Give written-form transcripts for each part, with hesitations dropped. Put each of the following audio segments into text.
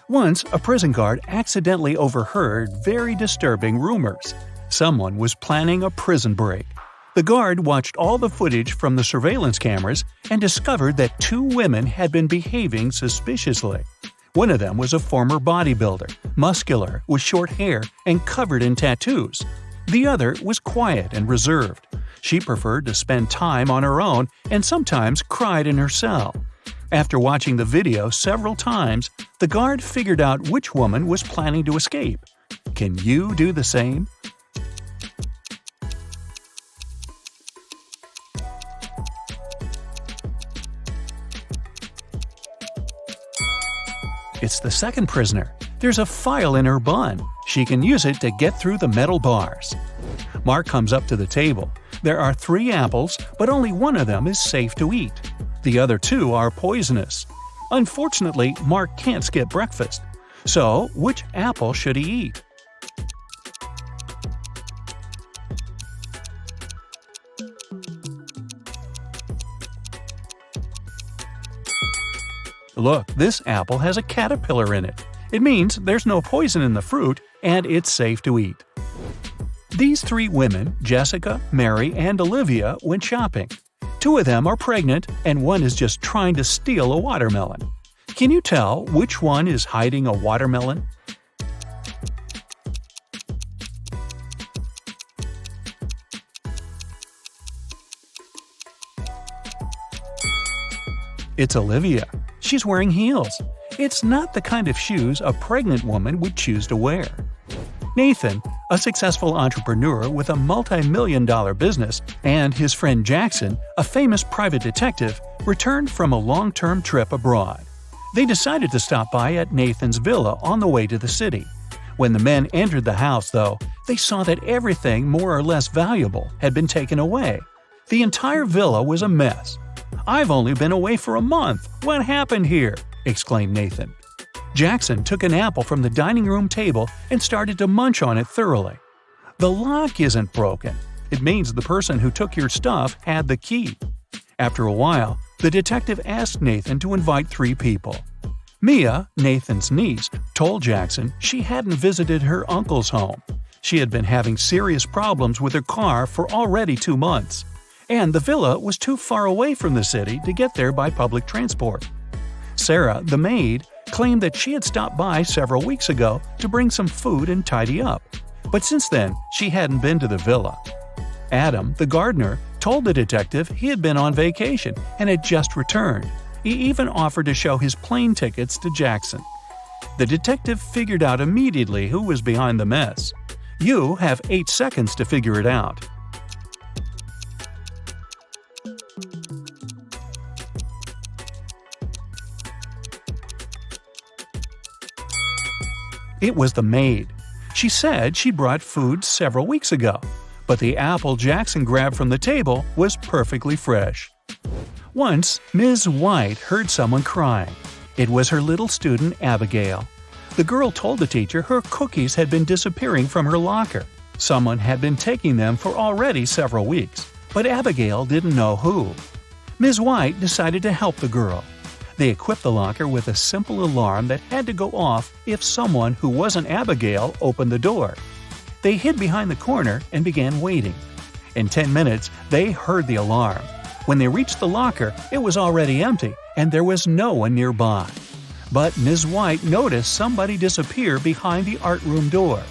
Once, a prison guard accidentally overheard very disturbing rumors. Someone was planning a prison break. The guard watched all the footage from the surveillance cameras and discovered that 2 women had been behaving suspiciously. One of them was a former bodybuilder, muscular, with short hair, and covered in tattoos. The other was quiet and reserved. She preferred to spend time on her own and sometimes cried in her cell. After watching the video several times, the guard figured out which woman was planning to escape. Can you do the same? It's the second prisoner. There's a file in her bun. She can use it to get through the metal bars. Mark comes up to the table. There are 3 apples, but only one of them is safe to eat. The other 2 are poisonous. Unfortunately, Mark can't skip breakfast. So, which apple should he eat? Look, this apple has a caterpillar in it. It means there's no poison in the fruit and it's safe to eat. These 3 women, Jessica, Mary, and Olivia, went shopping. 2 of them are pregnant and one is just trying to steal a watermelon. Can you tell which one is hiding a watermelon? It's Olivia. She's wearing heels. It's not the kind of shoes a pregnant woman would choose to wear. Nathan, a successful entrepreneur with a multi-million-dollar business, and his friend Jackson, a famous private detective, returned from a long-term trip abroad. They decided to stop by at Nathan's villa on the way to the city. When the men entered the house, though, they saw that everything more or less valuable had been taken away. The entire villa was a mess. "I've only been away for a month. What happened here?" exclaimed Nathan. Jackson took an apple from the dining room table and started to munch on it thoroughly. "The lock isn't broken. It means the person who took your stuff had the key." After a while, the detective asked Nathan to invite 3 people. Mia, Nathan's niece, told Jackson she hadn't visited her uncle's home. She had been having serious problems with her car for already 2 months. And the villa was too far away from the city to get there by public transport. Sarah, the maid, claimed that she had stopped by several weeks ago to bring some food and tidy up, but since then she hadn't been to the villa. Adam, the gardener, told the detective he had been on vacation and had just returned. He even offered to show his plane tickets to Jackson. The detective figured out immediately who was behind the mess. You have 8 seconds to figure it out. It was the maid. She said she brought food several weeks ago, but the apple Jackson grabbed from the table was perfectly fresh. Once, Ms. White heard someone crying. It was her little student, Abigail. The girl told the teacher her cookies had been disappearing from her locker. Someone had been taking them for already several weeks, but Abigail didn't know who. Ms. White decided to help the girl. They equipped the locker with a simple alarm that had to go off if someone who wasn't Abigail opened the door. They hid behind the corner and began waiting. In 10 minutes, they heard the alarm. When they reached the locker, it was already empty, and there was no one nearby. But Ms. White noticed somebody disappear behind the art room door.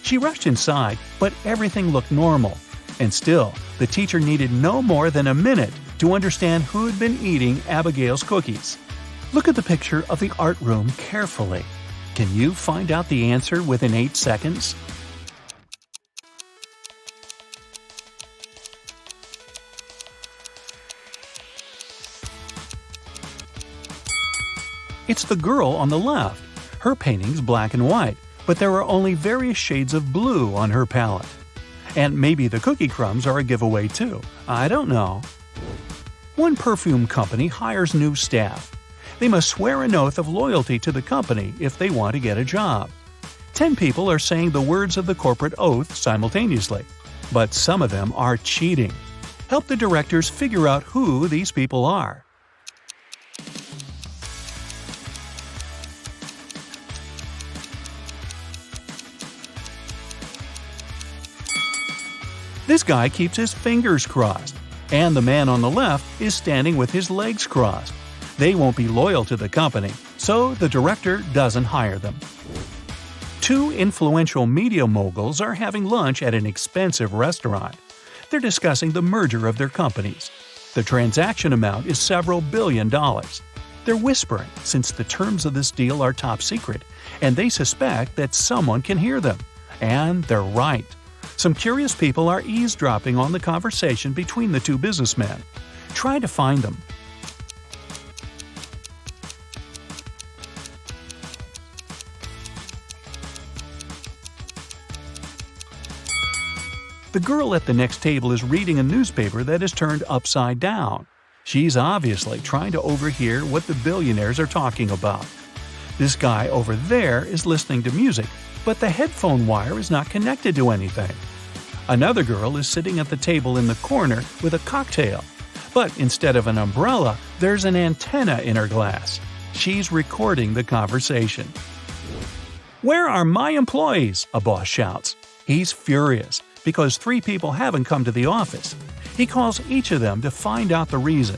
She rushed inside, but everything looked normal. And still, the teacher needed no more than a minute to understand who had been eating Abigail's cookies. Look at the picture of the art room carefully. Can you find out the answer within 8 seconds? It's the girl on the left. Her painting's black and white, but there are only various shades of blue on her palette. And maybe the cookie crumbs are a giveaway too. I don't know. One perfume company hires new staff. They must swear an oath of loyalty to the company if they want to get a job. 10 people are saying the words of the corporate oath simultaneously, but some of them are cheating. Help the directors figure out who these people are. This guy keeps his fingers crossed, and the man on the left is standing with his legs crossed. They won't be loyal to the company, so the director doesn't hire them. Two influential media moguls are having lunch at an expensive restaurant. They're discussing the merger of their companies. The transaction amount is several $billion. They're whispering since the terms of this deal are top secret, and they suspect that someone can hear them. And they're right. Some curious people are eavesdropping on the conversation between the two businessmen. Try to find them. The girl at the next table is reading a newspaper that is turned upside down. She's obviously trying to overhear what the billionaires are talking about. This guy over there is listening to music, but the headphone wire is not connected to anything. Another girl is sitting at the table in the corner with a cocktail, but instead of an umbrella, there's an antenna in her glass. She's recording the conversation. "Where are my employees?" a boss shouts. He's furious because 3 people haven't come to the office. He calls each of them to find out the reason.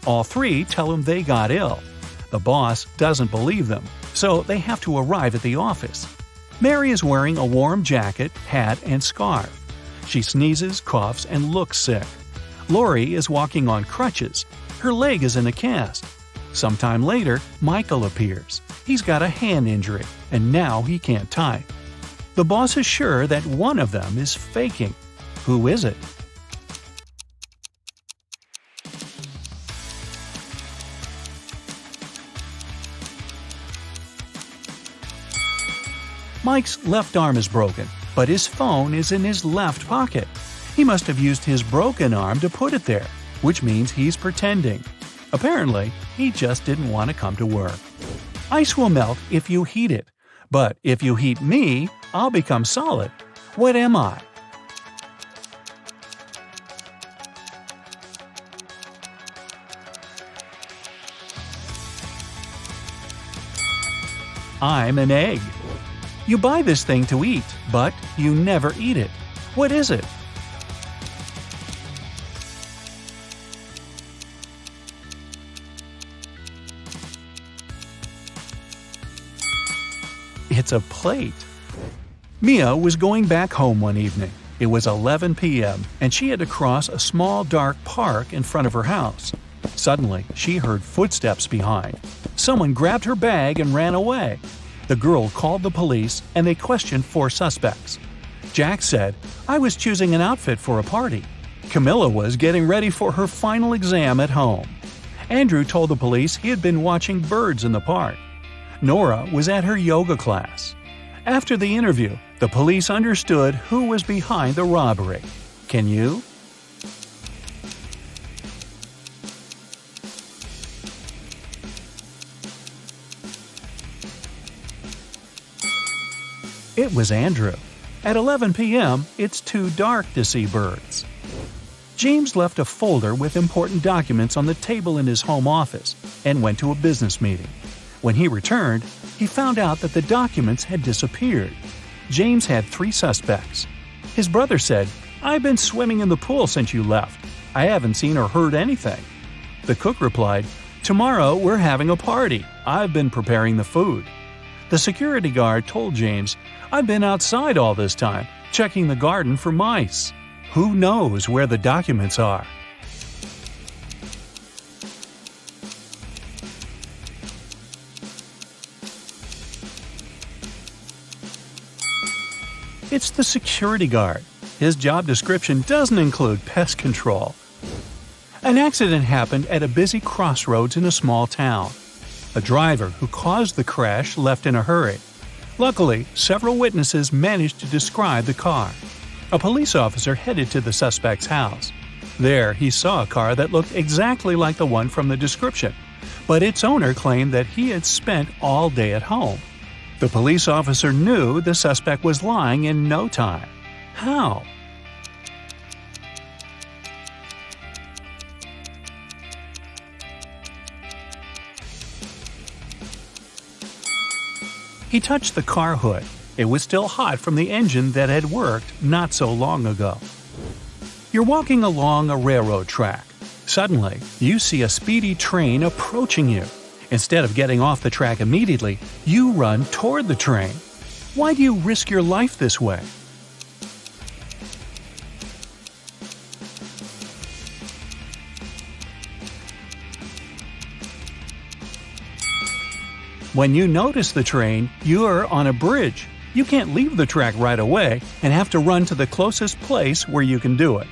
All 3 tell him they got ill. The boss doesn't believe them, so they have to arrive at the office. Mary is wearing a warm jacket, hat, and scarf. She sneezes, coughs, and looks sick. Lori is walking on crutches. Her leg is in a cast. Sometime later, Michael appears. He's got a hand injury, and now he can't type. The boss is sure that one of them is faking. Who is it? Mike's left arm is broken, but his phone is in his left pocket. He must have used his broken arm to put it there, which means he's pretending. Apparently, he just didn't want to come to work. Ice will melt if you heat it, but if you heat me, I'll become solid. What am I? I'm an egg. You buy this thing to eat, but you never eat it. What is it? It's a plate. Mia was going back home one evening. It was 11 p.m., and she had to cross a small dark park in front of her house. Suddenly, she heard footsteps behind. Someone grabbed her bag and ran away. The girl called the police, and they questioned 4 suspects. Jack said, "I was choosing an outfit for a party." Camilla was getting ready for her final exam at home. Andrew told the police he had been watching birds in the park. Nora was at her yoga class. After the interview, the police understood who was behind the robbery. Can you? It was Andrew. At 11 p.m., it's too dark to see birds. James left a folder with important documents on the table in his home office and went to a business meeting. When he returned, he found out that the documents had disappeared. James had 3 suspects. His brother said, "I've been swimming in the pool since you left. I haven't seen or heard anything." The cook replied, "Tomorrow we're having a party. I've been preparing the food." The security guard told James, "I've been outside all this time, checking the garden for mice." Who knows where the documents are? It's the security guard. His job description doesn't include pest control. An accident happened at a busy crossroads in a small town. A driver who caused the crash left in a hurry. Luckily, several witnesses managed to describe the car. A police officer headed to the suspect's house. There, he saw a car that looked exactly like the one from the description, but its owner claimed that he had spent all day at home. The police officer knew the suspect was lying in no time. How? He touched the car hood. It was still hot from the engine that had worked not so long ago. You're walking along a railroad track. Suddenly, you see a speedy train approaching you. Instead of getting off the track immediately, you run toward the train. Why do you risk your life this way? When you notice the train, you're on a bridge. You can't leave the track right away and have to run to the closest place where you can do it.